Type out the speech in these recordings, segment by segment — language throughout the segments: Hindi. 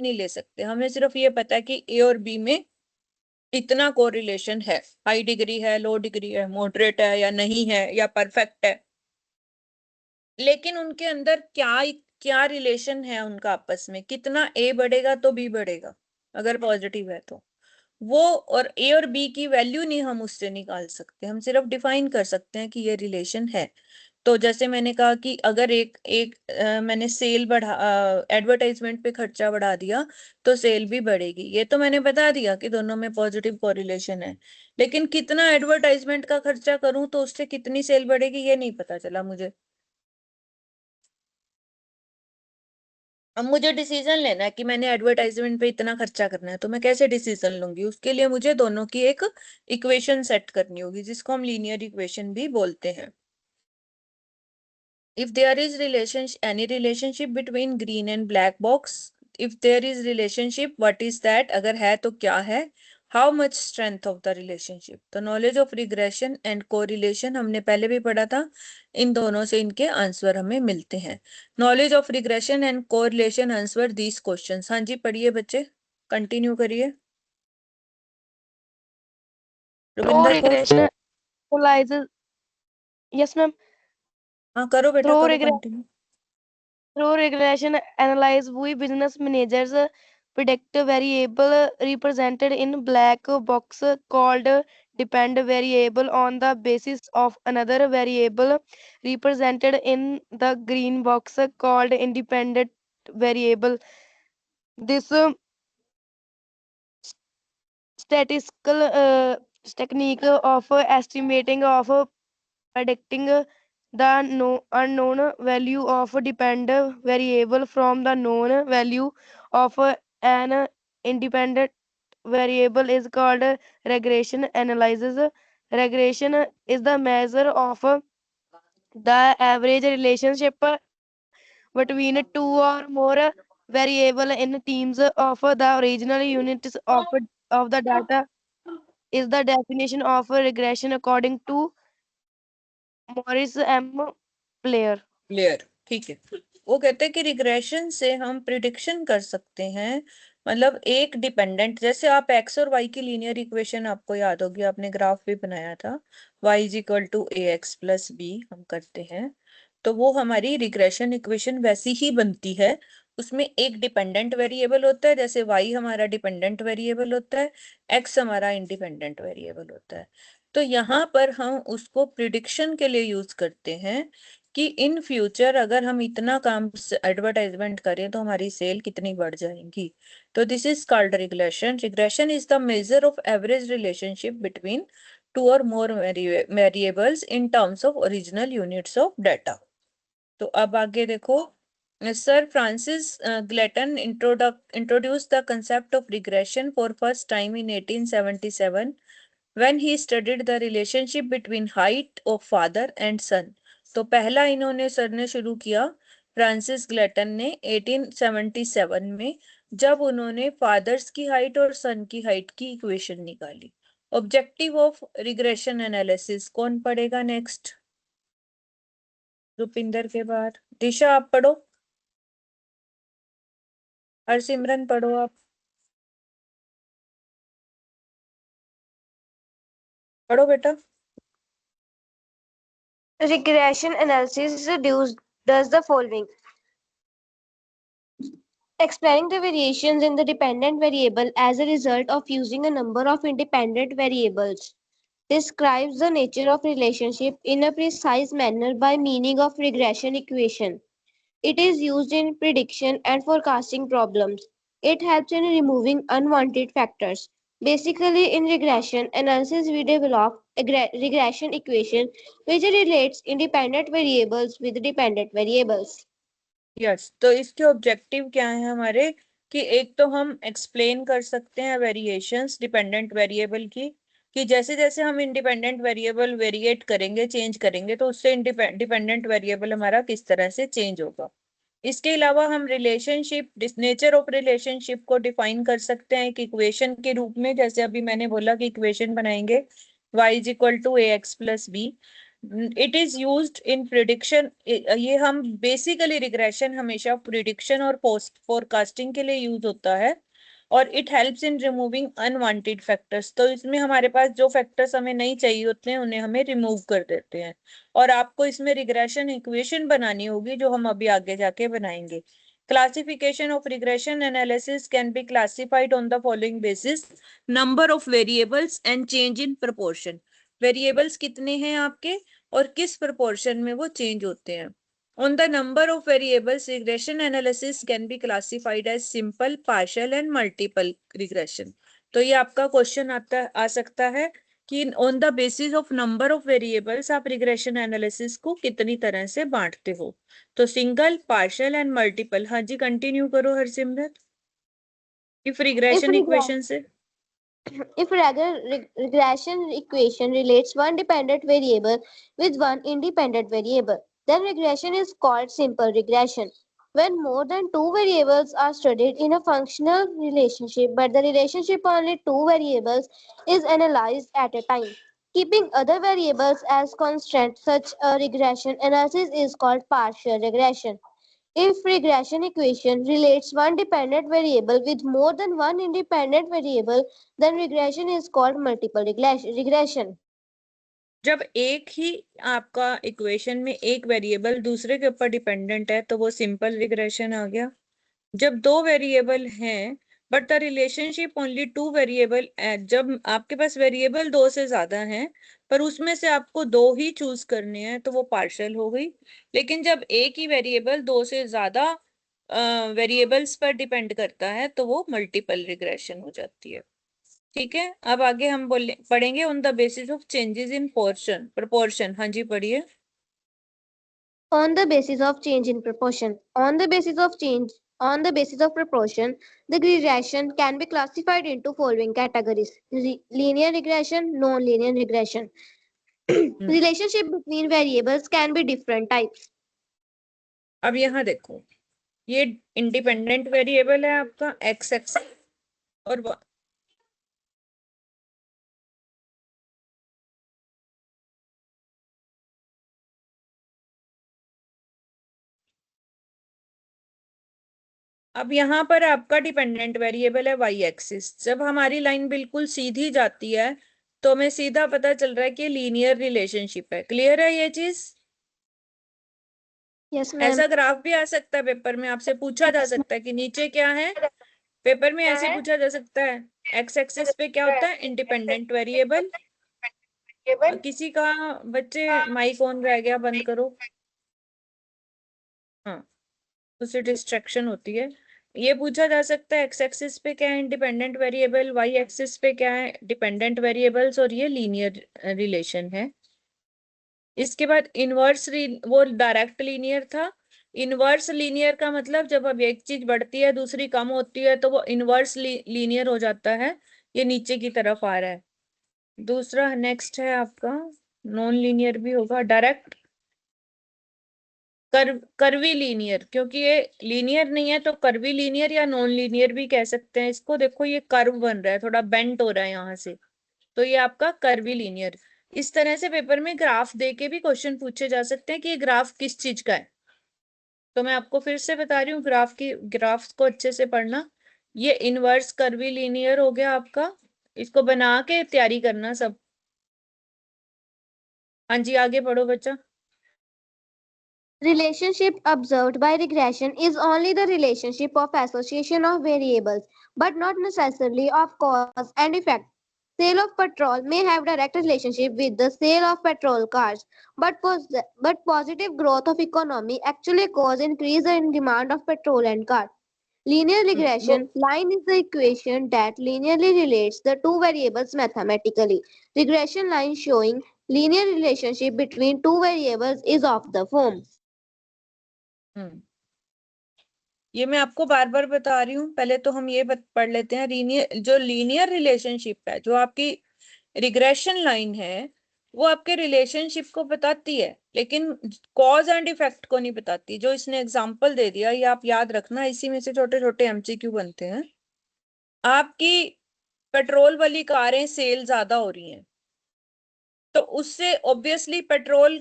नहीं ले सकते, हमें सिर्फ ये पता है कि ए और बी में इतना कोरिलेशन है, हाई डिग्री है, लो डिग्री है, मॉडरेट है या नहीं है या परफेक्ट है, लेकिन उनके अंदर क्या क्या रिलेशन है उनका आपस में, कितना ए बढ़ेगा तो बी बढ़ेगा अगर पॉजिटिव है तो वो, और ए और बी की वैल्यू नहीं हम उससे निकाल सकते, हम सिर्फ डिफाइन कर सकते हैं कि ये रिलेशन है। तो जैसे मैंने कहा कि अगर एक एक मैंने सेल बढ़ा, एडवर्टाइजमेंट पे खर्चा बढ़ा दिया तो सेल भी बढ़ेगी, ये तो मैंने बता दिया कि दोनों में पॉजिटिव कोरिलेशन है, लेकिन कितना एडवर्टाइजमेंट का खर्चा करूं तो उससे कितनी सेल बढ़ेगी ये नहीं पता चला मुझे। अब मुझे डिसीजन लेना है कि मैंने एडवर्टाइजमेंट पे इतना खर्चा करना है, तो मैं कैसे डिसीजन लूंगी, उसके लिए मुझे दोनों की एक इक्वेशन सेट करनी होगी जिसको हम लीनियर इक्वेशन भी बोलते हैं। if there is any relationship between green and black box, if there is relationship, what is that, अगर है तो क्या है, how much strength of the relationship, तो knowledge of regression and correlation हमने पहले भी पढ़ा था, इन दोनों से इनके आंसर हमें मिलते हैं। knowledge of regression and correlation answer these questions। हाँ जी पढ़िए बच्चे, कंटिन्यू करिए। Through रुबिंदर Kaur, regression analyzes, yes ma'am. हाँ करो बेटा Through करो regression continue. Through regression analysis, we business managers predict variable represented in black box called depend variable on the basis of another variable represented in the green box called independent variable. This statistical technique of estimating of predicting the unknown value of dependent variable from the known value of an independent variable is called regression analysis. Regression is the measure of the average relationship between two or more variable in teams of the original units of the data is the definition of regression according to Morris M. Player. Clear, ठीक है। वो कहते हैं कि रिग्रेशन से हम प्रिडिक्शन कर सकते हैं, मतलब एक डिपेंडेंट, जैसे आप एक्स और वाई की लीनियर इक्वेशन आपको याद होगी, आपने ग्राफ भी बनाया था, y is equal to A X plus B हम करते हैं, तो वो हमारी रिग्रेशन इक्वेशन वैसी ही बनती है। उसमें एक डिपेंडेंट वेरिएबल होता है, जैसे y हमारा डिपेंडेंट वेरिएबल होता है, x हमारा इंडिपेंडेंट वेरिएबल होता है। तो यहाँ पर हम उसको प्रिडिक्शन के लिए यूज करते हैं कि इन फ्यूचर अगर हम इतना काम एडवर्टाइजमेंट करें तो हमारी सेल कितनी बढ़ जाएगी। तो this is called regression. Regression is the measure of average relationship between two or more variables in terms of original units of data. तो अब आगे देखो, sir Francis Galton introduced the concept of regression for first time in 1877 when he studied the relationship between height of father and son। तो पहला इन्होंने सर ने शुरू किया, फ्रांसिस ग्लेटन ने 1877 में, जब उन्होंने फादर्स की हाइट और सन की हाइट की इक्वेशन निकाली। ऑब्जेक्टिव ऑफ रिग्रेशन एनालिसिस कौन पढ़ेगा नेक्स्ट? रुपिंदर के बाद दिशा आप पढ़ो, हरसिमरन पढ़ो आप, पढ़ो बेटा। Regression analysis does the following: explaining the variations in the dependent variable as a result of using a number of independent variables, describes the nature of relationship in a precise manner by meaning of regression equation. It is used in prediction and forecasting problems. It helps in removing unwanted factors. Basically, in regression analysis, we develop a regression equation which relates independent variables with dependent variables. Yes, तो इसके ऑब्जेक्टिव क्या है हमारे, कि एक तो हम एक्सप्लेन कर सकते हैं वेरिएशंस डिपेंडेंट वेरिएबल की, कि जैसे जैसे हम इंडिपेंडेंट वेरिएबल वेरिएट करेंगे, चेंज करेंगे, तो उससे डिपेंडेंट वेरिएबल हमारा किस तरह से चेंज होगा। इसके अलावा हम रिलेशनशिप, नेचर ऑफ रिलेशनशिप को डिफाइन कर सकते हैं एक इक्वेशन के रूप में, जैसे अभी मैंने बोला कि इक्वेशन बनाएंगे y is equal to A X plus B, it is used in prediction. ये हम बेसिकली रिग्रेशन हमेशा प्रिडिक्शन और पोस्ट फोरकास्टिंग के लिए यूज होता है, और it helps in removing unwanted factors. तो इसमें हमारे पास जो फैक्टर्स हमें नहीं चाहिए होते हैं उन्हें हमें रिमूव कर देते हैं। और आपको इसमें रिग्रेशन इक्वेशन बनानी होगी जो हम अभी आगे जाके बनाएंगे। Classification of regression analysis can be classified on the following basis: number of variables and change in proportion. Variables कितने हैं आपके और किस प्रोपोर्शन में वो चेंज होते हैं। On the number of variables, regression analysis can be classified as simple, partial and multiple regression. तो ये आपका क्वेश्चन आ सकता है कि on the basis of number of variables आप रिग्रेशन एनालिसिस को कितनी तरह से बांटते हो। तो सिंगल, पार्शियल एंड मल्टीपल। हाँ जी, कंटिन्यू करो हरसिमरत। इफ रिग्रेशन इक्वेशन से If regression equation relates one dependent variable with one independent variable, then regression is called simple regression. When more than two variables are studied in a functional relationship, but the relationship only two variables is analyzed at a time, keeping other variables as constant, such a regression analysis is called partial regression. If regression equation relates one dependent variable with more than one independent variable, then regression is called multiple regression. जब एक ही आपका इक्वेशन में एक वेरिएबल दूसरे के ऊपर डिपेंडेंट है तो वो सिंपल रिग्रेशन आ गया। जब दो वेरिएबल हैं but the relationship only two variable, जब आपके पास वेरिएबल दो से ज्यादा हैं पर उसमें से आपको दो ही चूज करने हैं तो वो पार्शियल हो गई। लेकिन जब एक ही वेरिएबल दो से ज्यादा वेरिएबल्स पर डिपेंड करता है तो वो मल्टीपल रिग्रेशन हो जाती है। ठीक है, अब आगे हम पढ़ेंगे on the basis of changes in proportion. हाँ जी, पढ़िए। On the basis of change in proportion. On the basis of proportion, the regression can be classified into following categories: linear regression, non-linear regression. Relationship between variables can be different types. अब यहाँ देखो, ये इंडिपेंडेंट वेरिएबल है आपका एक्स एक्स और अब यहाँ पर आपका डिपेंडेंट वेरिएबल है वाई एक्सिस। जब हमारी लाइन बिल्कुल सीधी जाती है तो हमें सीधा पता चल रहा है कि लीनियर रिलेशनशिप है। क्लियर है ये चीज? Yes, ma'am. ऐसा ग्राफ भी आ सकता है पेपर में, आपसे पूछा जा सकता है कि नीचे क्या है। पेपर में ऐसे पूछा जा सकता है एक्स एक्सिस पे क्या होता है, इंडिपेंडेंट वेरिएबल। किसी का बच्चे माइक ऑन रह गया, बंद करो। हाँ, उससे डिस्ट्रैक्शन होती है। ये पूछा जा सकता है एक्स एक्सिस पे क्या है इंडिपेंडेंट वेरिएबल, वाई एक्सिस पे क्या है डिपेंडेंट वेरिएबल्स, और ये लीनियर रिलेशन है। इसके बाद इनवर्स वो डायरेक्ट लीनियर था। इनवर्स लीनियर का मतलब जब अब एक चीज बढ़ती है दूसरी कम होती है तो वो इनवर्स लीनियर हो जाता है। ये नीचे की तरफ आ रहा है। दूसरा नेक्स्ट है आपका नॉन लीनियर भी होगा, डायरेक्ट कर्वी लीनियर। क्योंकि ये लीनियर नहीं है तो कर्वी लीनियर या नॉन लीनियर भी कह सकते हैं इसको। देखो ये कर्व बन रहा है, थोड़ा बेंट हो रहा है यहाँ से, तो ये आपका कर्वी लीनियर। इस तरह से पेपर में ग्राफ दे के भी क्वेश्चन पूछे जा सकते हैं कि ये ग्राफ किस चीज का है। तो मैं आपको फिर से बता रही हूँ, ग्राफ को अच्छे से पढ़ना। ये इनवर्स कर्वी लीनियर हो गया आपका, इसको बना के तैयारी करना सब। हाँ जी, आगे पढ़ो बच्चा। Relationship observed by regression is only the relationship of association of variables, but not necessarily of cause and effect. Sale of petrol may have direct relationship with the sale of petrol cars, but positive growth of economy actually cause increase in demand of petrol and car. Linear regression line is the equation that linearly relates the two variables mathematically. Regression line showing linear relationship between two variables is of the form. ये मैं आपको बार बार बता रही हूँ, पहले तो हम ये पढ़ लेते हैं। लीनियर रिलेशनशिप है, जो आपकी रिग्रेशन लाइन है, वो आपके रिलेशनशिप को बताती है लेकिन कॉज एंड इफेक्ट को नहीं बताती। जो इसने एग्जांपल दे दिया ये आप याद रखना, इसी में से छोटे छोटे एमसीक्यू बनते हैं। आपकी पेट्रोल वाली कारें सेल ज्यादा हो रही हैं, तो उससे ऑब्वियसली पेट्रोल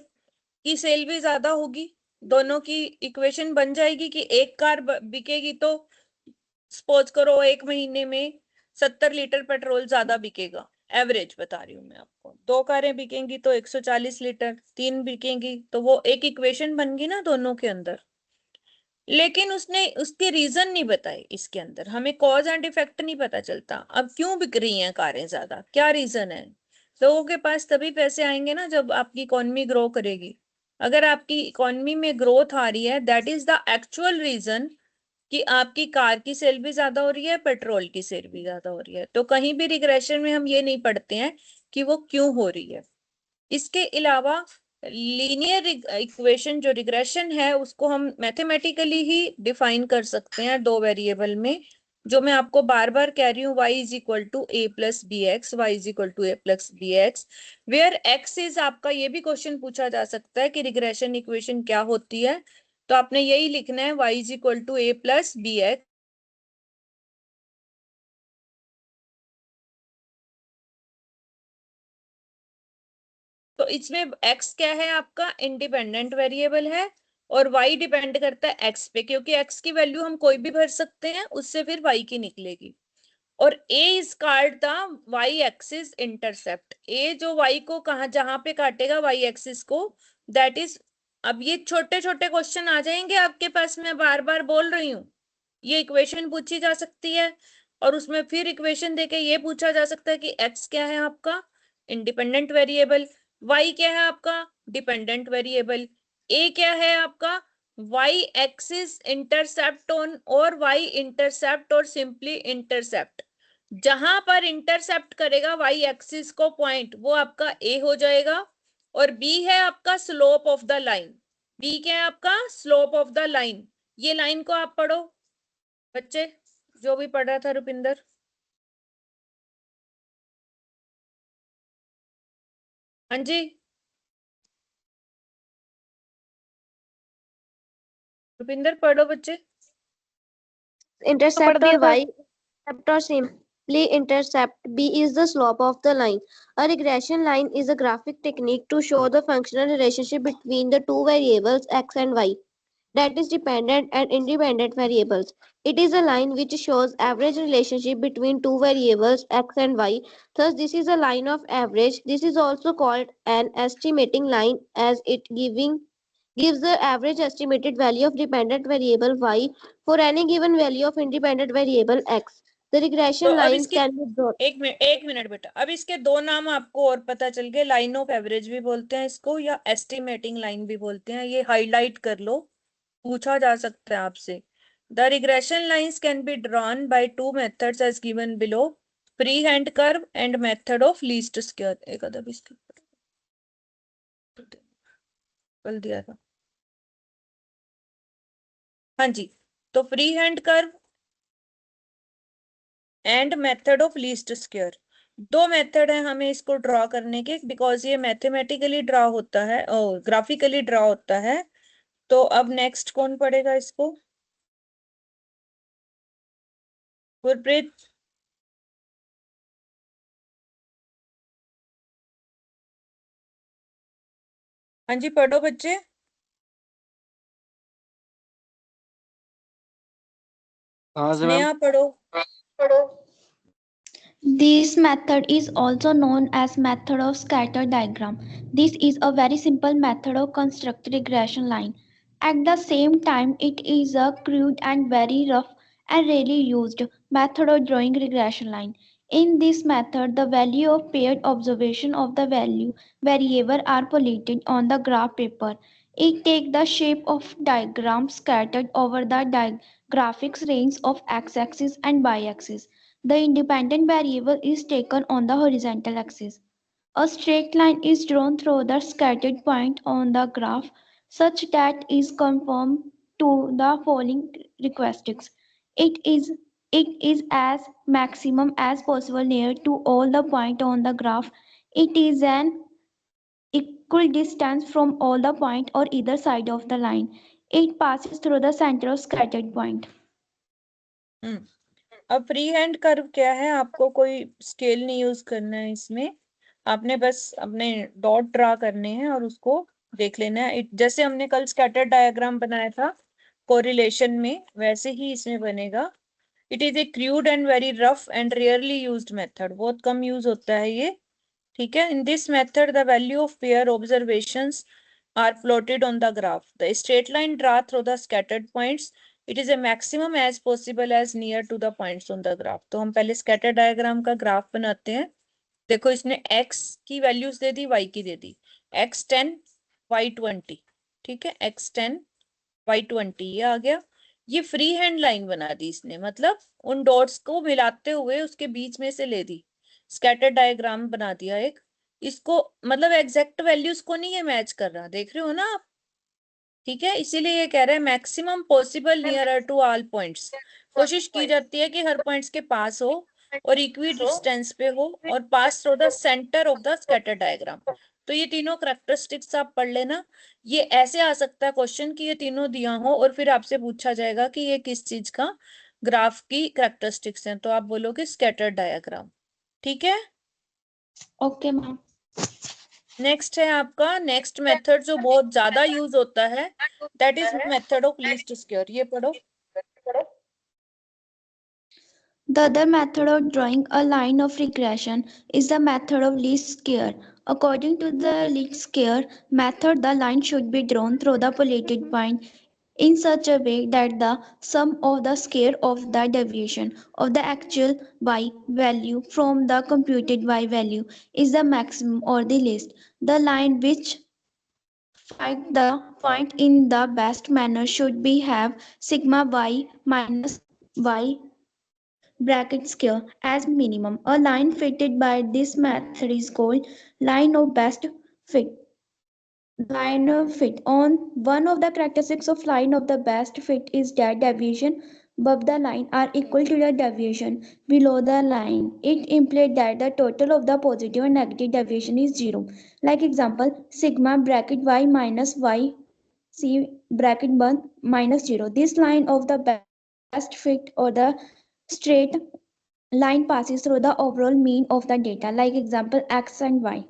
की सेल भी ज्यादा होगी। दोनों की इक्वेशन बन जाएगी कि एक कार बिकेगी तो सपोज करो एक महीने में 70 लीटर पेट्रोल ज्यादा बिकेगा, एवरेज बता रही हूँ मैं आपको। 2 कारें बिकेंगी तो 140 लीटर, 3 बिकेंगी तो वो एक इक्वेशन बन गई ना दोनों के अंदर। लेकिन उसने उसके रीजन नहीं बताए, इसके अंदर हमें कॉज एंड इफेक्ट नहीं पता चलता। अब क्यों बिक रही हैं कारें ज्यादा, क्या रीजन है? लोगों के पास तभी पैसे आएंगे ना जब आपकी इकोनॉमी ग्रो करेगी। अगर आपकी इकोनॉमी में ग्रोथ आ रही है, that is the actual reason कि आपकी कार की सेल भी ज्यादा हो रही है, पेट्रोल की सेल भी ज्यादा हो रही है। तो कहीं भी रिग्रेशन में हम ये नहीं पढ़ते हैं कि वो क्यों हो रही है। इसके अलावा लीनियर इक्वेशन जो रिग्रेशन है उसको हम मैथमेटिकली ही डिफाइन कर सकते हैं 2 वेरिएबल में, जो मैं आपको बार बार कह रही हूँ। y is equal to A plus B x, Y is equal to A plus B x, where x is आपका, ये भी क्वेश्चन पूछा जा सकता है कि रिग्रेशन इक्वेशन क्या होती है। तो आपने यही लिखना है y is equal to A plus B x. तो इसमें x क्या है आपका, इंडिपेंडेंट वेरिएबल है, और y डिपेंड करता है x पे, क्योंकि x की वैल्यू हम कोई भी भर सकते हैं, उससे फिर y की निकलेगी। और a is called the y axis intercept. a जो y को कहा जहां पे काटेगा y एक्सिस को, दैट इज। अब ये छोटे छोटे क्वेश्चन आ जाएंगे आपके पास, मैं बार बार बोल रही हूँ। ये इक्वेशन पूछी जा सकती है और उसमें फिर इक्वेशन देके ये पूछा जा सकता है कि x क्या है आपका, इंडिपेंडेंट वेरिएबल, y क्या है आपका, डिपेंडेंट वेरिएबल, a क्या है आपका, y एक्सिस इंटरसेप्ट ऑन, और y इंटरसेप्ट और सिंपली इंटरसेप्ट। जहां पर इंटरसेप्ट करेगा y एक्सिस को पॉइंट, वो आपका a हो जाएगा। और b है आपका slope of the line. b क्या है आपका, स्लोप ऑफ द लाइन। ये लाइन को आप पढ़ो बच्चे, जो भी पढ़ रहा था रुपिंदर। हाँ जी, रुपिंदर पढ़ो बच्चे। Intercept दिया or sir. y intercept or simply intercept. B is the slope of the line. A regression line is a graphic technique to show the functional relationship between the two variables x and y, that is dependent and independent variables. It is a line which shows average relationship between two variables x and y. Thus, this is a line of average. This is also called an estimating line as it gives the average estimated value of dependent variable y for any given value of independent variable x. The तो regression अब lines इसकी can be drawn. एक मिनट बेटा, अब इसके 2 नाम आपको और पता चल गए। लाइन ऑफ एवरेज भी बोलते हैं इसको, या एस्टिमेटिंग लाइन भी बोलते हैं। ये हाईलाइट कर लो, पूछा जा सकता है आपसे। The regression lines can be drawn by 2 methods as given below, free hand curve and method of least square. एक अदब इसके कल दिया था। हाँ जी, तो free hand curve and method of least square, 2 method है हमें इसको ड्रॉ करने के, बिकॉज ये मैथमेटिकली ड्रॉ होता है और ग्राफिकली ड्रॉ होता है। तो अब नेक्स्ट कौन पढ़ेगा इसको, गुरप्रीत। हाँ जी पढ़ो बच्चे। हाँ जी मैम। स्नेहा पढ़ो। This method is also known as method of scatter diagram. This is a very simple method of constructing regression line. At the same time, it is a crude and very rough and rarely used method of drawing regression line. In this method, the value of paired observation of the value variable are plotted on the graph paper. It takes the shape of diagram scattered over the graphics range of x-axis and y-axis. The independent variable is taken on the horizontal axis. A straight line is drawn through the scattered point on the graph such that is conform to the following characteristics. It is it is as maximum as possible near to all the points on the graph. It is an equal distance from all the points or either side of the line. It passes through the center of scattered point. अब फ्री हैंड कर्व क्या है, आपको कोई स्केल नहीं यूज करना है इसमें। आपने बस अपने डॉट ड्रा करने हैं और उसको देख लेना है। जैसे हमने कल स्कैटर डायग्राम बनाया था कोरिलेशन में, वैसे ही इसमें बनेगा। It is a crude and very rough and rarely used method, बहुत कम यूज होता है ये, ठीक है। In this method the value of pair observations are plotted on the graph. The straight line draw through the scattered points. It is a maximum as possible as near to the points on the graph. तो हम पहले स्कैटर डायग्राम का ग्राफ बनाते हैं। देखो इसने x की वैल्यूज दे दी, y की दे दी, x10 y20, ठीक है, x10 y20 ये आ गया। ये फ्री हैंड लाइन बना दी इसने, मतलब उन डॉट्स को मिलाते हुए उसके बीच में से ले दी, स्कैटर डायग्राम बना दिया एक। इसको मतलब एग्जैक्ट वैल्यूज को नहीं ये मैच कर रहा, देख रहे हो ना आप, ठीक है। इसीलिए ये कह रहा है maximum possible nearer to all points, कोशिश की जाती है कि हर पॉइंट्स के पास हो और इक्वी डिस्टेंस पे हो और pass through the centre of the scatter diagram. तो ये तीनों करैक्टरिस्टिक्स आप पढ़ लेना। ये ऐसे आ सकता है क्वेश्चन कि ये तीनों दिया हो और फिर आपसे पूछा जाएगा कि ये किस चीज का ग्राफ की करैक्टरिस्टिक्स हैं, तो आप बोलोगे स्कैटर डायग्राम, ठीक है। Okay ma'am. नेक्स्ट है आपका नेक्स्ट मेथड जो बहुत ज्यादा यूज होता है, that is method of least square. ये पढ़ो। The other method of drawing a line of regression is the method of least square. According to the least square method, the line should be drawn through the polluted point in such a way that the sum of the square of the deviation of the actual y value from the computed y value is the maximum or the least. The line which find the point in the best manner should be have sigma y minus y bracket square as minimum. A line fitted by this method is called line of best fit. Line of fit. On one of the characteristics of line of the best fit is that deviation above the line are equal to the deviation below the line. It implies that the total of the positive and negative deviation is zero. Like example, sigma bracket y minus y c bracket 1 minus 0. This line of the best fit or the straight line passes through the overall mean of the data, like example x and y.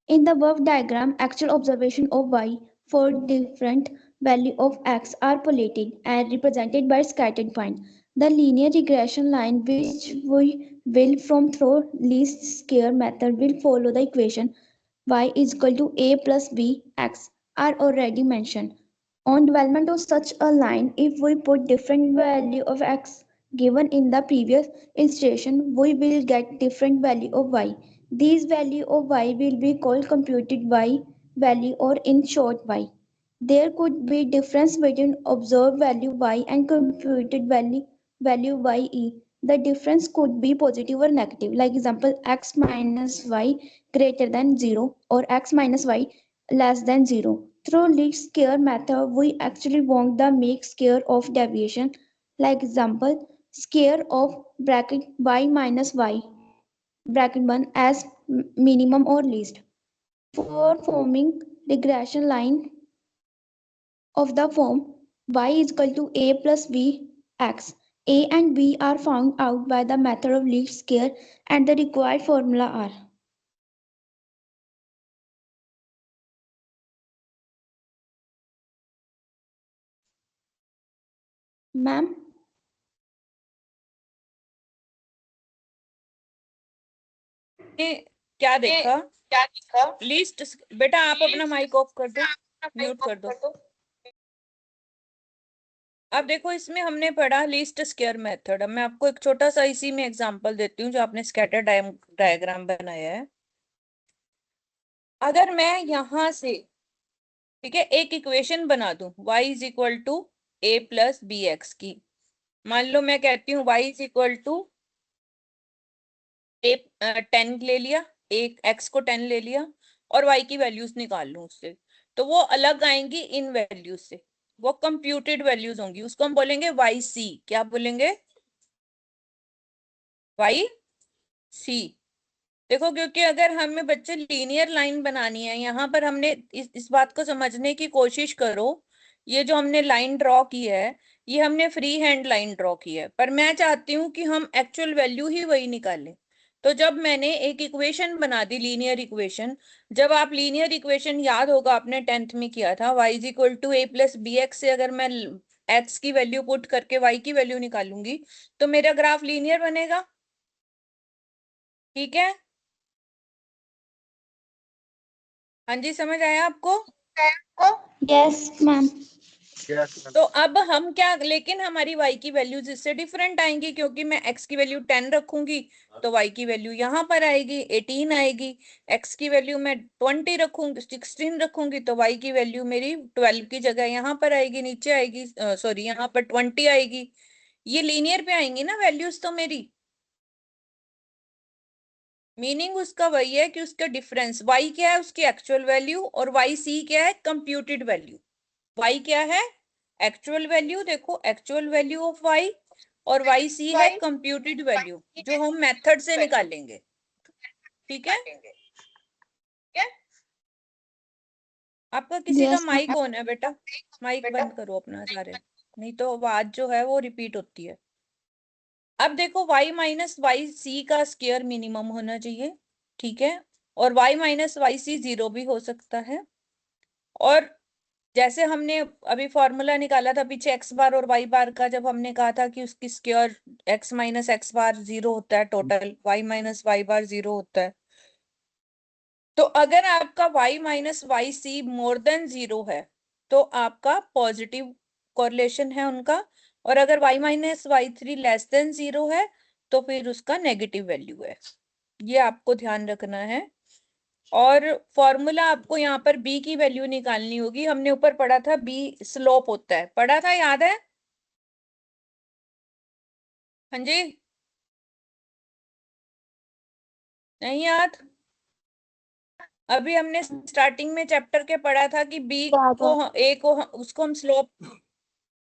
In the above diagram, actual observation of y for different value of x are plotted and represented by scattered point. The linear regression line which we will from through least square method will follow the equation y is equal to a plus b x are already mentioned. On development of such a line, if we put different value of x given in the previous illustration, we will get different value of y. These value of y will be called computed y value or in short y. There could be difference between observed value y and computed value ye. The difference could be positive or negative. Like example, x minus y greater than 0 or x minus y less than 0. Through least square method, we actually want the make square of deviation. Like example, square of bracket y minus y bracket 1 as minimum or least. For forming regression line of the form y is equal to a plus b x. A and b are found out by the method of least square and the required formula are. Ma'am? क्या देखा? लीस्ट, बेटा आप अपना माइक ऑफ कर दो, म्यूट कर दो। अब देखो इसमें हमने पढ़ा लीस्ट स्क्वायर मेथड। अब मैं आपको एक छोटा सा इसी में एग्जांपल देती हूँ जो आपने स्कैटर डायग्राम बनाया है। अगर मैं यहां से, ठीक है, एक इक्वेशन बना दूं y is equal to a plus B x की, मान लो मैं कहती हूँ y is equal to a 10 ले लिया, एक x को 10 ले लिया और y की वैल्यूज निकाल लूं उससे, तो वो अलग आएंगी इन वैल्यूज से, वो कंप्यूटेड वैल्यूज होंगी, उसको हम बोलेंगे वाई सी। क्या बोलेंगे? Y c. देखो क्योंकि अगर हमें बच्चे लीनियर लाइन बनानी है, यहाँ पर हमने इस बात को समझने की कोशिश करो, ये जो हमने लाइन ड्रॉ की है ये हमने फ्री हैंड लाइन ड्रॉ की है, पर मैं चाहती हूँ कि हम एक्चुअल वैल्यू ही वही निकालें। तो जब मैंने एक इक्वेशन बना दी लीनियर इक्वेशन, जब आप लीनियर इक्वेशन याद होगा आपने 10th में किया था, y is equal to A plus B x से अगर मैं x की वैल्यू पुट करके y की वैल्यू निकालूंगी तो मेरा ग्राफ लीनियर बनेगा। ठीक है, हाँ जी, समझ आया आपको? Yes, ma'am. Yes, ma'am. तो अब हम क्या, लेकिन हमारी y की वैल्यूज इससे डिफरेंट आएंगी क्योंकि मैं x की वैल्यू 10 रखूंगी तो y की वैल्यू यहाँ पर आएगी 18 आएगी, x की वैल्यू मैं 20 रखूंगी 16 रखूंगी तो y की वैल्यू मेरी 12 की जगह यहाँ पर आएगी, नीचे आएगी, सॉरी यहाँ पर 20 आएगी। ये लीनियर पे आएंगी ना वैल्यूज तो मेरी, मीनिंग उसका वही है कि उसका डिफरेंस y क्या है, उसकी एक्चुअल वैल्यू, और yc क्या है, कंप्यूटेड वैल्यू। y क्या है, एक्चुअल वैल्यू, देखो एक्चुअल वैल्यू ऑफ y, और yc है कंप्यूटेड वैल्यू जो हम मेथड से निकालेंगे। ठीक है, आपका किसी का Yes, ma'am. माइक ऑन है बेटा, माइक बंद करो अपना सारे, नहीं तो आवाज जो है वो रिपीट होती है। अब देखो y माइनस वाई सी का स्क्वायर मिनिमम होना चाहिए, ठीक है, और y माइनस वाई सी 0 भी हो सकता है। और जैसे हमने अभी फॉर्मूला निकाला था पीछे x बार और y बार का, जब हमने कहा था कि उसकी square x minus x bar 0 होता है, total y minus Y bar 0 होता है। तो अगर आपका y minus y c more than 0 है तो आपका पॉजिटिव कोरिलेशन है उनका, और अगर y minus y three less than 0 है तो फिर उसका नेगेटिव वैल्यू है। ये आपको ध्यान रखना है। और फॉर्मूला आपको यहाँ पर b की वैल्यू निकालनी होगी, हमने ऊपर पढ़ा था b स्लोप होता है, पढ़ा था, याद है? हाँ जी, नहीं याद? अभी हमने स्टार्टिंग में चैप्टर के पढ़ा था कि b को a को उसको हम स्लोप,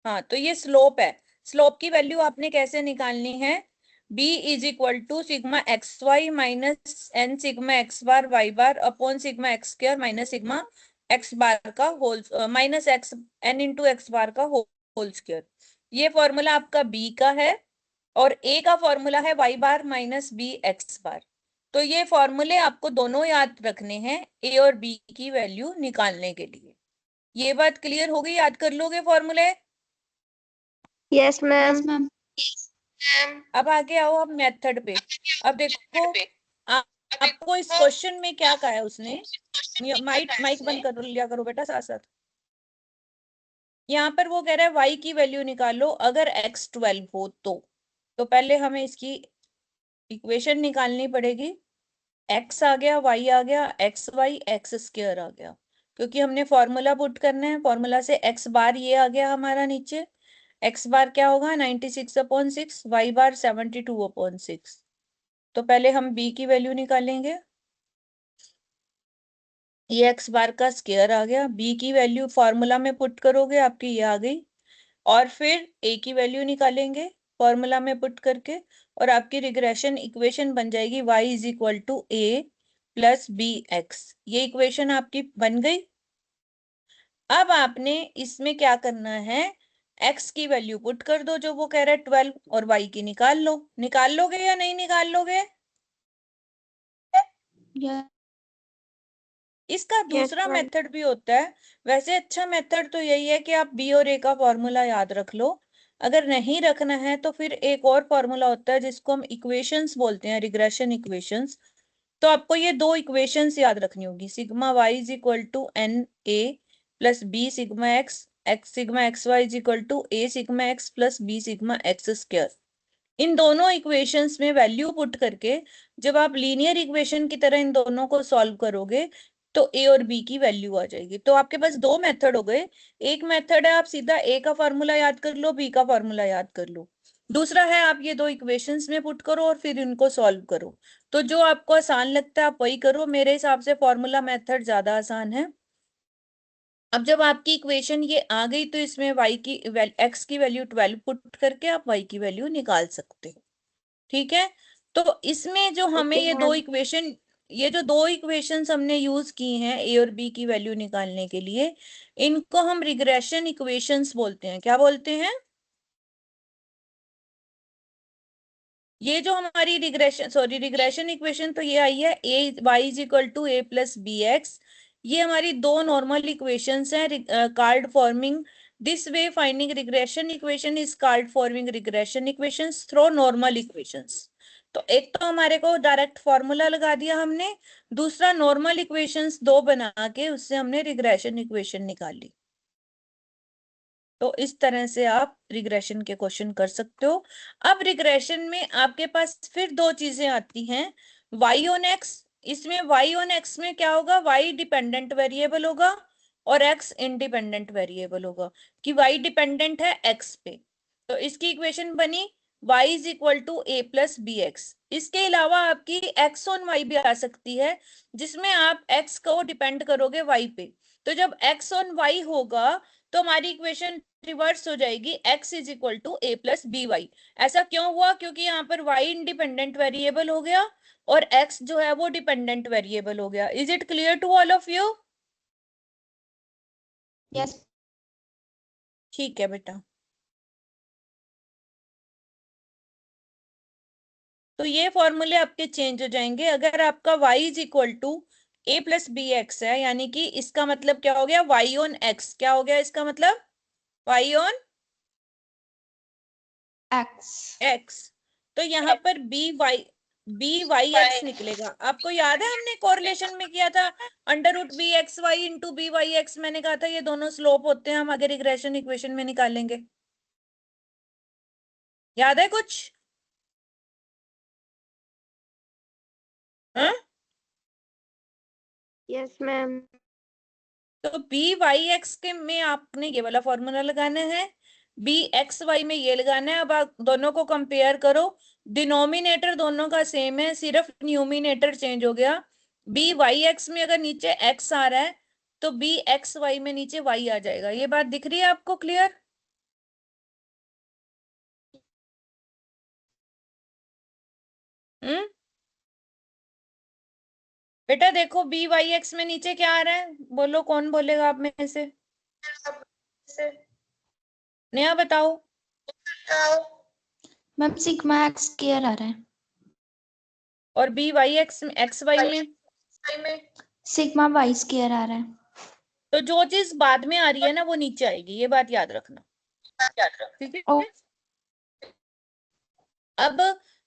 हाँ तो ये स्लोप है। स्लोप की वैल्यू आपने कैसे निकालनी है, b is equal to sigma X Y minus N sigma X bar Y bar upon sigma X square minus sigma X bar का whole minus X N into X bar का होल स्क्वायर। ये फॉर्मूला आपका b का है, और a का फॉर्मूला है y बार माइनस बी एक्स बार। तो ये फॉर्मूले आपको दोनों याद रखने हैं a और b की वैल्यू निकालने के लिए। ये बात क्लियर हो गई, याद कर लोगे फॉर्मूले? Yes, ma'am. Yes, ma'am. अब आगे आओ अब मेथड पे। अब देखो आपको इस क्वेश्चन में क्या कहा है उसने, माइक बंद कर लिया करो बेटा साथ साथ। यहाँ पर वो कह रहा है y की वैल्यू निकालो अगर x 12 हो तो पहले हमें इसकी इक्वेशन निकालनी पड़ेगी। x आ गया, y आ गया, एक्स वाई एक्स स्क्वायर आ गया, क्योंकि हमने फॉर्मूला पुट करना है, फॉर्मूला से x बार ये आ गया हमारा नीचे, x बार क्या होगा 96/6, y बार 72/6। तो पहले हम b की वैल्यू निकालेंगे, ये x बार का स्क्वायर आ गया, b की वैल्यू फॉर्मूला में पुट करोगे आपकी ये आ गई, और फिर a की वैल्यू निकालेंगे फॉर्मूला में पुट करके, और आपकी रिग्रेशन इक्वेशन बन जाएगी y is equal to a plus B x. ये इक्वेशन आपकी बन गई। अब आपने इसमें क्या करना है, x की वैल्यू पुट कर दो जो वो कह रहा है 12, और y की निकाल लो। निकाल लोगे या नहीं निकाल लोगे? Yeah. इसका दूसरा ma'am. मेथड भी होता है, वैसे अच्छा मेथड तो यही है कि आप b और a का फॉर्मूला याद रख लो। अगर नहीं रखना है तो फिर एक और फॉर्मूला होता है जिसको हम इक्वेशंस बोलते हैं, रिग्रेशन इक्वेशंस। तो आपको ये दो इक्वेशंस याद रखनी होगी, sigma y is equal to N A plus B sigma X, X sigma X Y is equal to A sigma X plus B sigma X square. इन दोनों इक्वेशंस में वैल्यू पुट करके जब आप लीनियर इक्वेशन की तरह इन दोनों को सॉल्व करोगे तो a और b की वैल्यू आ जाएगी। तो आपके पास दो मेथड हो गए, एक मेथड है आप सीधा a का फॉर्मूला याद कर लो, b का फॉर्मूला याद कर लो, दूसरा है आप ये दो इक्वेशंस में पुट करो और फिर इनको सॉल्व करो। तो जो आपको आसान लगता है आप वही करो, मेरे हिसाब से फॉर्मूला मेथड ज्यादा आसान है। अब जब आपकी इक्वेशन ये आ गई तो इसमें y की x की वैल्यू 12 पुट करके आप y की वैल्यू निकाल सकते हो। ठीक है, तो इसमें जो हमें Okay, ये जो दो इक्वेशंस हमने यूज की हैं a और b की वैल्यू निकालने के लिए, इनको हम रिग्रेशन इक्वेशंस बोलते हैं। क्या बोलते हैं? ये जो हमारी रिग्रेशन इक्वेशन तो ये आई है A Y is equal to A plus B x. ये हमारी दो नॉर्मल इक्वेशंस हैं called forming this way finding regression equation is called forming regression equations through normal equations. तो एक तो हमारे को डायरेक्ट फॉर्मूला लगा दिया हमने, दूसरा नॉर्मल इक्वेशंस दो बना के उससे हमने रिग्रेशन इक्वेशन निकाली। तो इस तरह से आप रिग्रेशन के क्वेश्चन कर सकते हो। अब रिग्रेशन में आपके पास फिर दो चीजें आती हैं, y ऑन x। इसमें y ऑन x में क्या होगा, y डिपेंडेंट वेरिएबल होगा और x इंडिपेंडेंट वेरिएबल होगा, कि y डिपेंडेंट है x पे। तो इसकी इक्वेशन बनी y is equal to A plus B x. इसके अलावा आपकी x ऑन y भी आ सकती है, जिसमें आप x को डिपेंड करोगे y पे। तो जब x ऑन y होगा तो हमारी इक्वेशन रिवर्स हो जाएगी, x is equal to A plus b y. ऐसा क्यों हुआ, क्योंकि यहाँ पर y इंडिपेंडेंट वेरिएबल हो गया और x जो है वो डिपेंडेंट वेरिएबल हो गया। Is it clear to all of you? Yes. ठीक है बेटा। तो ये फॉर्मूले आपके चेंज हो जाएंगे। अगर आपका y is equal to A plus B x है, यानी कि इसका मतलब क्या हो गया, y ऑन x। क्या हो गया इसका मतलब, y ऑन x। तो यहाँ पर बी वाई एक्स निकलेगा। आपको याद है हमने कोरिलेशन में किया था, under root b x Y into b Y x. मैंने कहा था ये दोनों स्लोप होते हैं, हम आगे रिग्रेशन इक्वेशन में निकालेंगे। याद है कुछ? हाँ? Yes, ma'am. तो बी वाई एक्स के में आपने ये वाला फॉर्मूला लगाना है, बी एक्स वाई में ये लगाना है। अब आप दोनों को कंपेयर करो, डिनोमिनेटर दोनों का सेम है, सिर्फ न्यूमिनेटर चेंज हो गया। बी वाई एक्स में अगर नीचे एक्स आ रहा है तो बी एक्स वाई में नीचे वाई आ जाएगा। ये बात दिख रही है आपको क्लियर? हम्म, बेटा देखो बी वाई एक्स में नीचे क्या आ रहा है, बोलो कौन बोलेगा आप में से, नया बताओ। मैम सिग्मा एक्स स्क्वायर आ रहा है। और बी वाई एक्स वाई में सिग्मा वाई स्क्वायर आ रहा है। तो जो चीज बाद में आ रही है ना वो नीचे आएगी, ये बात याद रखना, ठीक ओ, है? अब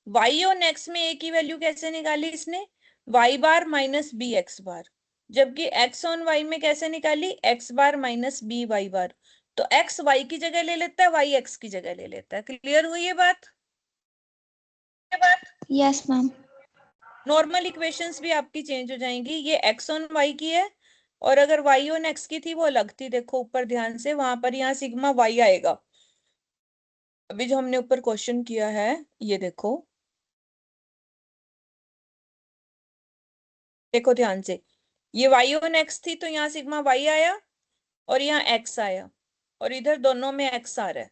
y और x में a की वैल्यू कैसे निकाली इसने, y बार माइनस बी एक्स बार, जबकि x ऑन y में कैसे निकाली, x बार माइनस बी वाई बार। तो x y की जगह ले लेता है, y x की जगह ले लेता है। क्लियर हुई ये बात? Yes ma'am. नॉर्मल इक्वेशंस भी आपकी चेंज हो जाएंगी। ये x ऑन y की है, और अगर y ऑन x की थी वो अलग थी। देखो ऊपर ध्यान से, वहां पर यहाँ सिग्मा y आएगा। अभी जो हमने ऊपर क्वेश्चन किया है ये देखो, देखो ध्यान से, ये y ऑन x थी तो यहाँ सिग्मा y आया और यहाँ x आया, और इधर दोनों में x आ रहा है।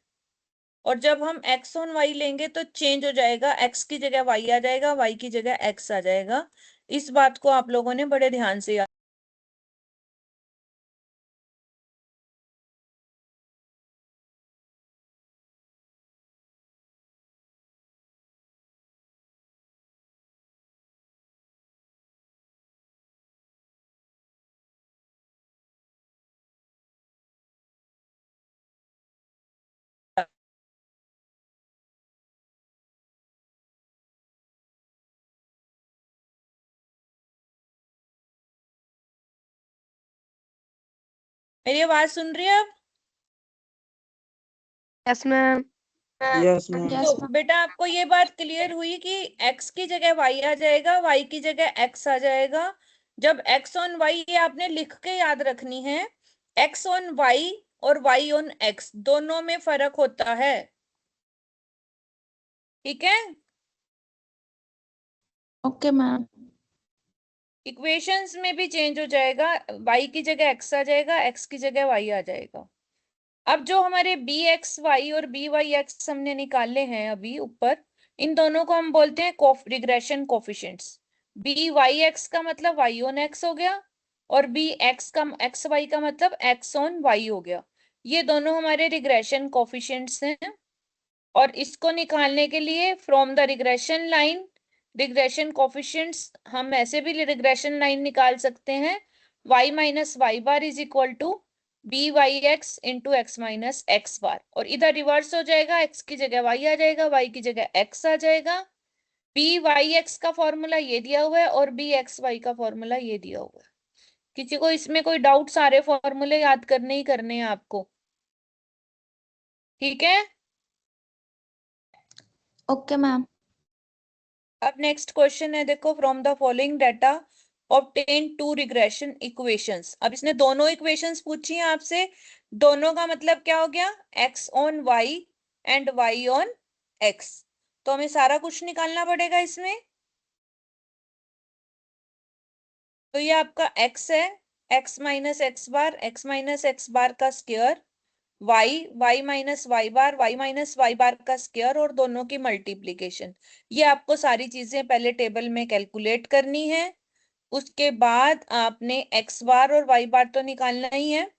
और जब हम x ऑन y लेंगे तो चेंज हो जाएगा, x की जगह y आ जाएगा, y की जगह x आ जाएगा। इस बात को आप लोगों ने बड़े ध्यान से याद। मेरी आवाज सुन रही है आप? Yes, ma'am. Yes, ma'am. Yes तो बेटा आपको ये बात क्लियर हुई कि x की जगह y आ जाएगा, y की जगह x आ जाएगा। जब x ऑन y ये आपने लिख के याद रखनी है, x ऑन y और y ऑन x दोनों में फर्क होता है, ठीक है? Okay ma'am. इक्वेशंस में भी चेंज हो जाएगा, y की जगह x आ जाएगा, x की जगह y आ जाएगा। अब जो हमारे बी एक्स वाई और बी वाई एक्स हमने निकाले हैं अभी ऊपर, इन दोनों को हम बोलते हैं regression coefficients. B Y x का मतलब वाई ऑन एक्स हो गया, और बी एक्स का एक्स वाई का मतलब एक्स ऑन वाई हो गया। ये दोनों हमारे रिग्रेशन कोफिशिएंट्स हैं। और इसको निकालने के लिए from the regression line, regression coefficients हम ऐसे भी रिग्रेशन लाइन निकाल सकते हैं, y minus Y bar is equal to B Y X into X minus x bar, और इधर रिवर्स हो जाएगा, x की जगह y आ जाएगा, y की जगह x आ जाएगा। बी वाई एक्स का फॉर्मूला ये दिया हुआ है और बी एक्स वाई का फॉर्मूला ये दिया हुआ है। किसी को इसमें कोई डाउट? सारे फॉर्मूले याद करने ही करने हैं आपको, ठीक है? Okay ma'am. अब नेक्स्ट क्वेश्चन है, देखो, from the following data obtain two regression equations. अब इसने दोनों इक्वेशंस पूछी हैं आपसे, दोनों का मतलब क्या हो गया, x on y and y on x। तो हमें सारा कुछ निकालना पड़ेगा इसमें। तो ये आपका x है, x माइनस एक्स बार, x माइनस एक्स बार का स्क्वायर, y माइनस वाई बार, y माइनस वाई बार का स्क्वायर, और दोनों की मल्टीप्लीकेशन। ये आपको सारी चीजें पहले टेबल में कैलकुलेट करनी है। उसके बाद आपने x बार और y बार तो निकालना ही है।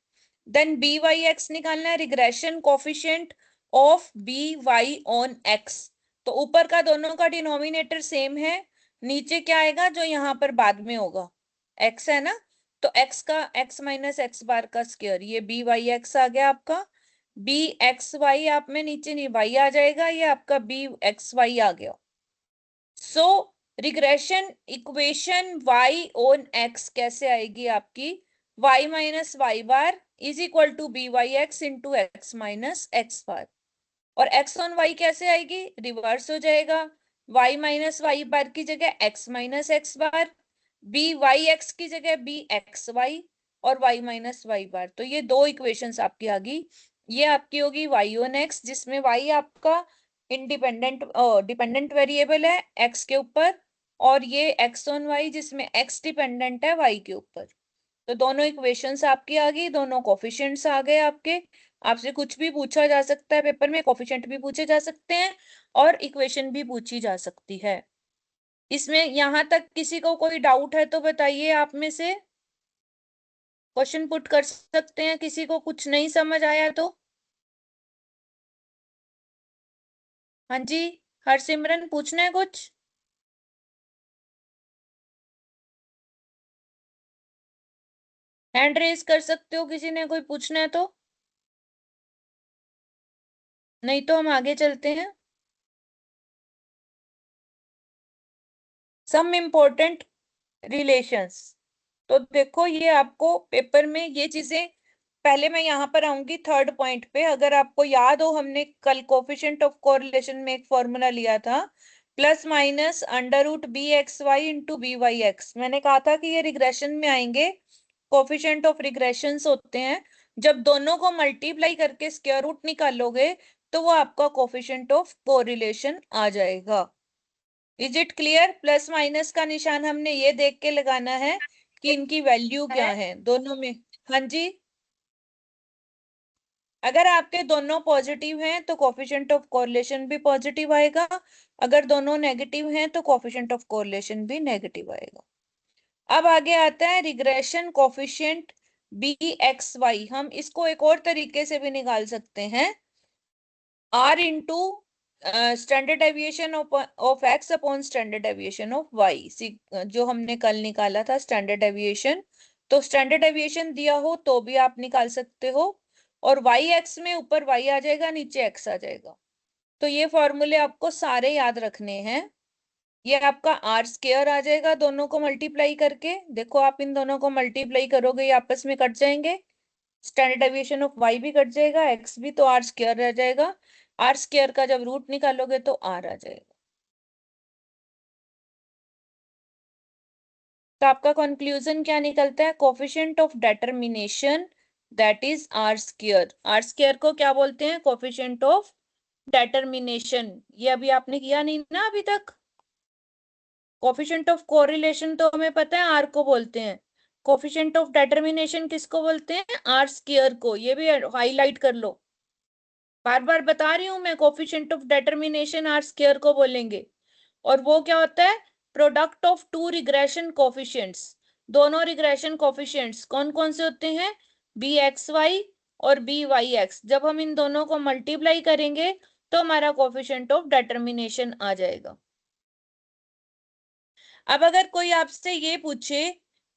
देन बी वाई एक्स निकालना है, regression coefficient of b y on x। तो ऊपर का दोनों का डिनोमिनेटर सेम है, नीचे क्या आएगा जो यहाँ पर बाद में होगा, x है ना, तो x का x माइनस एक्स बार का स्क्वायर, ये बी वाई एक्स आ गया आपका। बी एक्स वाई आप में नीचे नहीं y आ जाएगा, ये आपका बी एक्स वाई आ गया। So regression equation y on x कैसे आएगी आपकी, y minus Y bar is equal to B Y X into X minus x bar. और x ऑन y कैसे आएगी, रिवर्स हो जाएगा, y माइनस वाई बार की जगह x माइनस एक्स बार, बी वाई एक्स की जगह बी एक्स वाई, और y माइनस वाई बार। तो ये दो इक्वेशंस आपकी आ गई। ये आपकी होगी y ऑन x, जिसमें y आपका इंडिपेंडेंट डिपेंडेंट वेरिएबल है x के ऊपर, और ये x ऑन y जिसमें x डिपेंडेंट है y के ऊपर। तो दोनों इक्वेशंस आपकी आ गई, दोनों कोफिशिएंट्स आ गए आपके। आपसे कुछ भी पूछा जा सकता है पेपर में, कोफिशिएंट भी पूछे जा सकते हैं और इक्वेशन भी पूछी जा सकती है। इसमें यहां तक किसी को कोई डाउट है तो बताइए, आप में से क्वेश्चन पुट कर सकते हैं, किसी को कुछ नहीं समझ आया तो। हाँ जी, हरसिमरन पूछना है कुछ? हैंड रेज कर सकते हो, किसी ने कोई पूछना है तो, नहीं तो हम आगे चलते हैं। Some important relations. तो देखो, ये आपको पेपर में ये चीजें, पहले मैं यहाँ पर आऊंगी थर्ड पॉइंट पे। अगर आपको याद हो, हमने कल कोफिशिएंट ऑफ कोरिलेशन में एक फॉर्मूला लिया था, plus minus under root b x Y into b Y x. मैंने कहा था कि ये रिग्रेशन में आएंगे, कोफिशिएंट ऑफ रिग्रेशंस होते हैं। जब दोनों को मल्टीप्लाई करके स्क्वायर रूट निकालोगे तो वो आपका कोफिशिएंट ऑफ कोरिलेशन आ जाएगा। Is it clear? Plus minus का निशान हमने ये देख के लगाना है कि इनकी वैल्यू क्या है दोनों में। हाँ जी, अगर आपके दोनों पॉजिटिव हैं तो कोफिशिएंट ऑफ कोरिलेशन भी पॉजिटिव आएगा, अगर दोनों नेगेटिव हैं तो कोफिशिएंट ऑफ कोरिलेशन भी नेगेटिव आएगा। अब आगे आता है regression coefficient b x y. हम इसको एक और तरीके से भी निकाल सकते हैं, r into standard deviation of x upon standard deviation of y, जो हमने कल निकाला था स्टैंडर्ड डेविएशन। तो स्टैंडर्ड डेविएशन दिया हो तो भी आप निकाल सकते हो, और y x में ऊपर y आ जाएगा, नीचे x आ जाएगा। तो ये फॉर्मूले आपको सारे याद रखने हैं। ये आपका आर स्क्वायर आ जाएगा दोनों को मल्टीप्लाई करके। देखो, आप इन दोनों को मल्टीप्लाई करोगे, ये आपस में कट जाएंगे, स्टैंडर्ड डेविएशन ऑफ y भी कट जाएगा, x भी, तो आर स्क्वायर रह जाएगा। आर स्क्वायर का जब रूट निकालोगे तो आर आ जाएगा। तो आपका कंक्लूजन क्या निकलता है, coefficient of determination that is R square. R square को क्या बोलते हैं, कोफिशिएंट ऑफ डेटर्मिनेशन। ये अभी आपने किया नहीं ना अभी तक। कोफिशिएंट ऑफ कोरिलेशन तो हमें पता है आर को बोलते हैं, कोफिशिएंट ऑफ डेटर्मिनेशन किसको बोलते हैं, आर स्क्वायर को। ये भी हाईलाइट कर लो, बार बार बता रही हूं मैं, coefficient of determination r square को बोलेंगे। और वो क्या होता है, product of two regression coefficients. दोनों रिग्रेशन कोफिशिएंट्स कौन कौन से होते हैं, बी एक्स वाई और बी वाई एक्स। जब हम इन दोनों को मल्टीप्लाई करेंगे तो हमारा कोफिशिएंट ऑफ डिटर्मिनेशन आ जाएगा। अब अगर कोई आपसे ये पूछे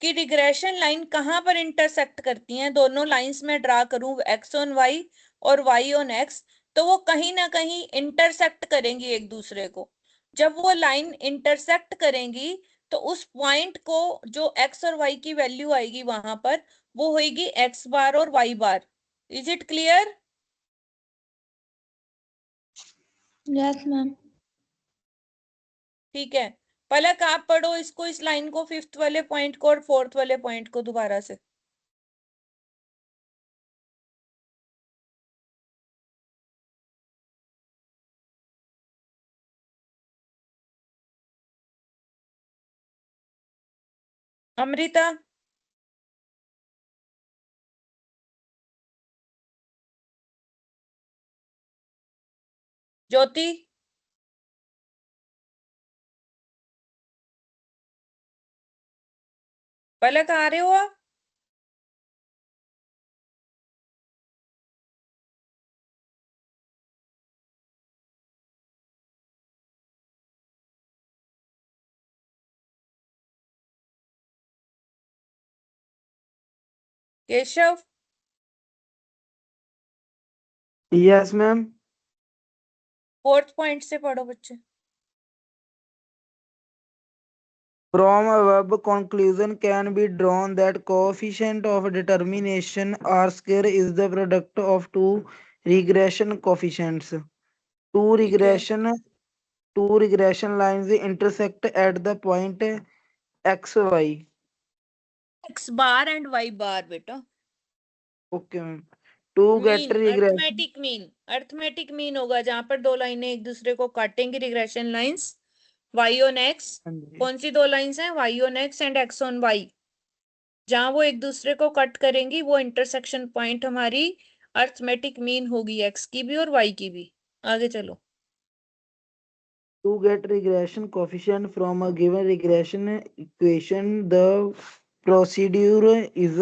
कि रिग्रेशन लाइन कहाँ पर इंटरसेक्ट करती हैं, दोनों लाइंस में ड्रा करूं x ऑन y और y ऑन x, तो वो कहीं ना कहीं इंटरसेक्ट करेंगी एक दूसरे को। जब वो लाइन इंटरसेक्ट करेंगी तो उस पॉइंट को जो x और y की वैल्यू आएगी वहां पर, वो होगी x बार और y bar. Is it clear? Yes ma'am. ठीक है, पलक आप पढ़ो इसको, इस लाइन को, फिफ्थ वाले पॉइंट को और फोर्थ वाले पॉइंट को दोबारा से। अमृता, ज्योति, पलक आ रहे हो आप? Keshav, Yes, ma'am. Fourth point से पढ़ो बच्चे। From above, conclusion can be drawn that coefficient of determination R square is the product of two regression coefficients. Two ठीक है, regression lines intersect at the point x, y. x bar and y bar बेटा। Okay, ma'am. To get mean, regression. Arithmetic mean होगा जहां पर दो लाइनें एक दूसरे को काटेंगी, regression lines y on x। हाँ जी। कौन सी दो लाइंस हैं? y on x and x on y। जहां वो एक दूसरे को कट करेंगी वो इंटरसेक्शन पॉइंट हमारी अर्थमेटिक मीन होगी, x की भी और y की भी। आगे चलो। To get regression coefficient from a given regression equation, the procedure is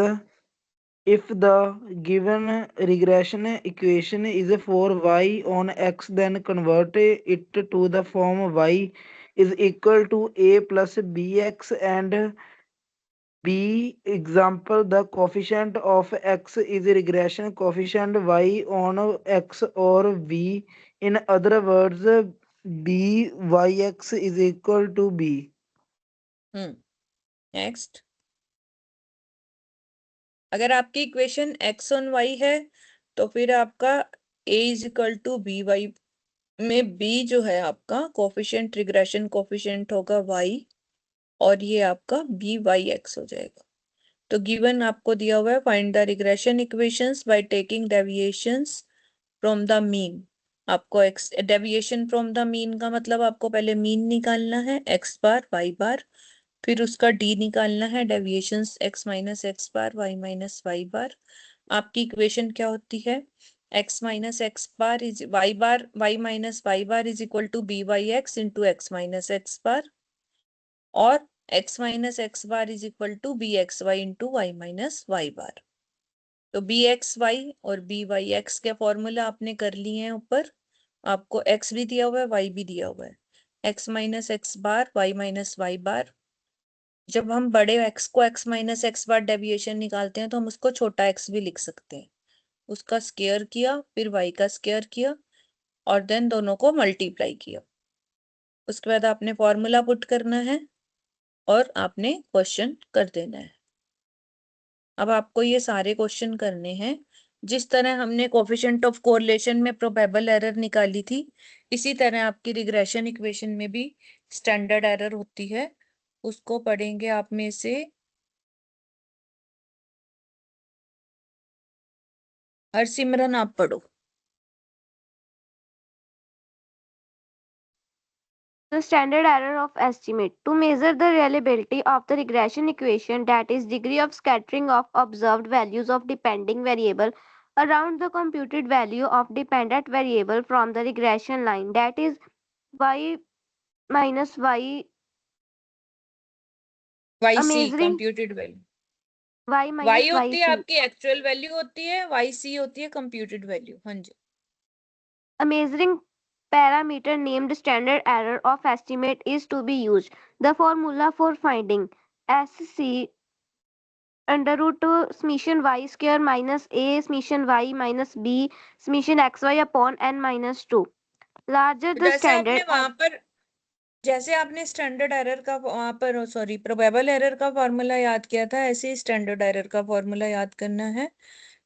if the given regression equation is for y on x, then convert it to the form y is equal to a plus bx and b. Example, the coefficient of x is regression coefficient y on x, or b. In other words, b yx is equal to b. Next, अगर आपकी इक्वेशन x ऑन y है तो फिर आपका a is equal to B y में b जो है आपका कोफिशिएंट, रिग्रेशन कोफिशिएंट होगा y, और ये आपका बी वाई एक्स हो जाएगा। तो गिवन आपको दिया हुआ है find the regression equations by taking deviations from the mean. आपको X deviation from the mean का मतलब आपको पहले मीन निकालना है x बार y बार, फिर उसका d निकालना है deviations x minus x bar y minus Y bar. आपकी इक्वेशन क्या होती है? x minus x bar is y bar, y minus Y bar is equal to B Y X into X minus x bar, और x minus x bar is equal to B x Y into Y minus Y bar. तो बी एक्स वाई और बी वाई एक्स के फॉर्मूला आपने कर लिए हैं ऊपर। आपको x भी दिया हुआ है, y भी दिया हुआ है। x minus x bar, y minus Y बार। जब हम बड़े x को x माइनस एक्स बार डेविएशन निकालते हैं तो हम उसको छोटा x भी लिख सकते हैं। उसका स्क्वायर किया, फिर y का स्क्वायर किया, और देन दोनों को मल्टीप्लाई किया। उसके बाद आपने फॉर्मूला पुट करना है और आपने क्वेश्चन कर देना है। अब आपको ये सारे क्वेश्चन करने हैं। जिस तरह हमने कोफिशिएंट ऑफ कोरिलेशन में प्रोबेबल एरर निकाली थी, इसी तरह आपकी रिग्रेशन इक्वेशन में भी स्टैंडर्ड एरर होती है। उसको पढ़ेंगे आप में से हरसिमरन, आप पढ़ो। The standard error of estimate. To measure the reliability of the regression equation, that is degree of scattering of observed values of depending variable around the computed value of dependent variable from the regression line, that is y minus y, y c measuring computed value. y y minus होती है yc, आपकी एक्चुअल वैल्यू होती है, वाई सी होती है कंप्यूटेड वैल्यू। हाँ जी। a measuring parameter named standard error of estimate is to be used. The formula for finding SC under root summation y square minus a summation y minus b summation xy upon n minus 2. Larger the जैसे आपने standard वहां पर जैसे आपने स्टैंडर्ड एरर का वहां पर सॉरी प्रोबेबल एरर का फॉर्मूला याद किया था, ऐसे ही स्टैंडर्ड एरर का फॉर्मूला याद करना है.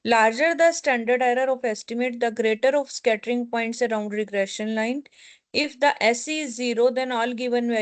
Larger the standard error of estimate, the greater of scattering points around regression line. If the SC is 0, then all given values